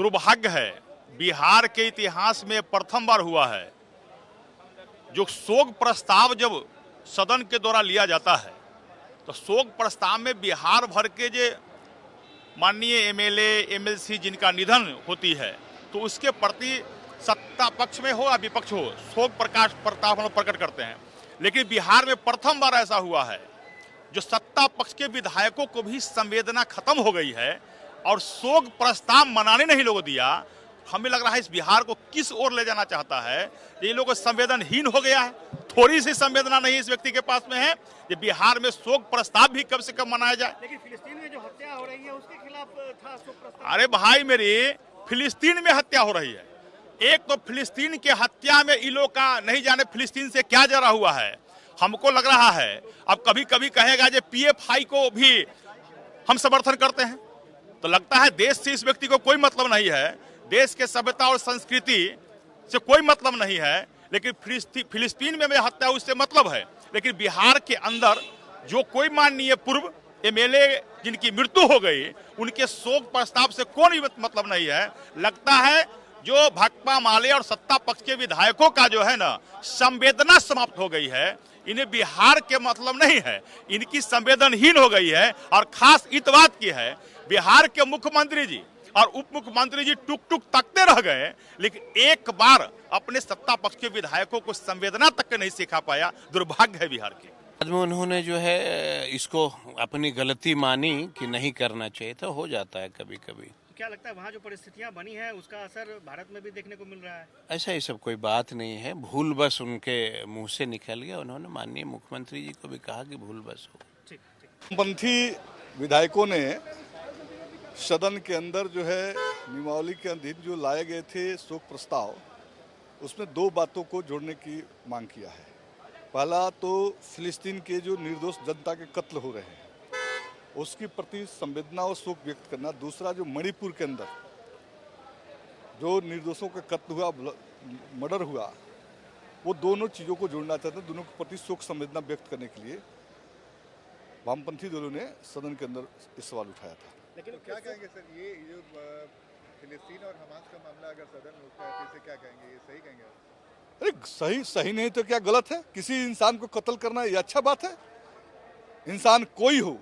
दुर्भाग्य है, बिहार के इतिहास में प्रथम बार हुआ है जो शोक प्रस्ताव जब सदन के द्वारा लिया जाता है तो शोक प्रस्ताव में बिहार भर के जो माननीय एमएलए एमएलसी जिनका निधन होती है तो उसके प्रति सत्ता पक्ष में हो या विपक्ष हो शोक प्रस्ताव हम प्रकट करते हैं। लेकिन बिहार में प्रथम बार ऐसा हुआ है जो सत्ता पक्ष के विधायकों को भी संवेदना खत्म हो गई है और शोक प्रस्ताव मनाने नहीं लोगों दिया। हमें लग रहा है इस बिहार को किस ओर ले जाना चाहता है, ये लोग संवेदनहीन हो गया है। थोड़ी सी संवेदना नहीं इस व्यक्ति के पास में है कि बिहार में शोक प्रस्ताव भी कम से कम मनाया जाए। लेकिन फिलिस्तीन में जो हत्या हो रही है उसके खिलाफ था शोक प्रस्ताव। अरे भाई मेरी, फिलिस्तीन में हत्या हो रही है। एक तो फिलिस्तीन के हत्या में इन लोग का नहीं जाने फिलिस्तीन से क्या जरा हुआ है। हमको लग रहा है अब कभी कभी कहेगा जो पीएफआई को भी हम समर्थन करते हैं, तो लगता है देश से इस व्यक्ति को कोई मतलब नहीं है, देश के सभ्यता और संस्कृति से कोई मतलब नहीं है। लेकिन फिलिस्तीन में हत्या उससे मतलब है। लेकिन बिहार के अंदर जो कोई माननीय पूर्व एमएलए जिनकी मृत्यु हो गई उनके शोक प्रस्ताव से कोई मतलब नहीं है। लगता है जो भाकपा माले और सत्ता पक्ष के विधायकों का जो है ना संवेदना समाप्त हो गई है। इन्हें बिहार के मतलब नहीं है, इनकी संवेदनहीन हो गई है। और खास इस बात की है बिहार के मुख्यमंत्री जी और उप मुख्यमंत्री जी टुक टुक तकते रह गए, लेकिन एक बार अपने सत्ता पक्ष के विधायकों को संवेदना तक नहीं सिखा पाया। दुर्भाग्य है बिहार के। बाद में उन्होंने जो है इसको अपनी गलती मानी कि नहीं करना चाहिए, तो हो जाता है कभी कभी। क्या लगता है वहाँ जो परिस्थितियाँ बनी है उसका असर भारत में भी देखने को मिल रहा है? ऐसा ही सब कोई बात नहीं है, भूल बस उनके मुंह से निकल गया। उन्होंने माननीय मुख्यमंत्री जी को भी कहा कि भूल बस हो। ठीक। पंथी विधायकों ने सदन के अंदर जो है नियमावली के अधीन जो लाए गए थे शोक प्रस्ताव, उसमें दो बातों को जोड़ने की मांग किया है। पहला तो फिलिस्तीन के जो निर्दोष जनता के कत्ल हो रहे हैं उसके प्रति संवेदना और शोक व्यक्त करना। दूसरा जो मणिपुर के अंदर जो निर्दोषों का कत्ल हुआ, मर्डर हुआ, वो दोनों चीज़ों को जोड़ना चाहते हैं। दोनों के प्रति शोक संवेदना व्यक्त करने के लिए वामपंथी दलों ने सदन के अंदर इस सवाल उठाया था। लेकिन तो क्या कहेंगे सर, ये जो फिलिस्तीन और हमास का मामला अगर सदन में उठता है तो इसे क्या कहेंगे, ये सही कहेंगे? अरे सही नहीं तो क्या गलत है? किसी इंसान को कत्ल करना ये अच्छा बात है? इंसान कोई हो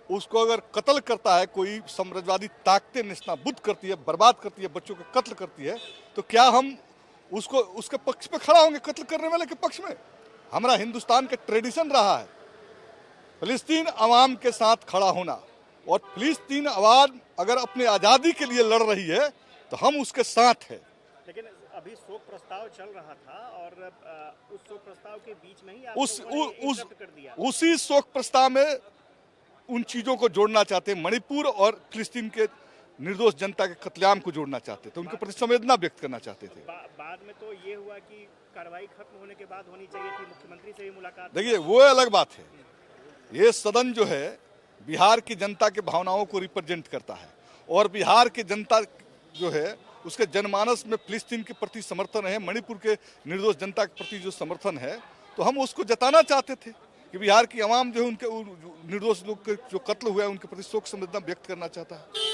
उसको अगर कत्ल करता है, कोई साम्राज्यवादी ताकतें नेस्तनाबूद करती है, बर्बाद करती है, बच्चों को कत्ल करती है, तो क्या हम उसको उसके पक्ष पे खड़ा होंगे? कत्ल करने वाले के पक्ष में। हमारा हिंदुस्तान का ट्रेडिशन रहा है फिलिस्तीन अवाम के साथ खड़ा होना, और फिलिस्तीन अवाम अगर अपने आज़ादी के लिए लड़ रही है तो हम उसके साथ हैं। लेकिन अभी शोक प्रस्ताव चल रहा था और उस शोक प्रस्ताव के बीच में ही उसी शोक प्रस्ताव में उन चीज़ों को जोड़ना चाहते हैं। मणिपुर और फिलिस्तीन के निर्दोष जनता के कत्लेआम को जोड़ना चाहते थे, उनके प्रति संवेदना व्यक्त करना चाहते थे। बाद में तो ये हुआ कि कार्रवाई खत्म होने के बाद होनी चाहिए थी, मुख्यमंत्री से भी मुलाकात। देखिए वो अलग बात है। ये सदन जो है बिहार की जनता के भावनाओं को रिप्रेजेंट करता है और बिहार की जनता जो है उसके जनमानस में फिलिस्तीन के प्रति समर्थन है, मणिपुर के निर्दोष जनता के प्रति जो समर्थन है, तो हम उसको जताना चाहते थे कि बिहार की आवाम जो है उनके निर्दोष लोग के जो कत्ल हुआ है उनके प्रति शोक संवेदना व्यक्त करना चाहता है।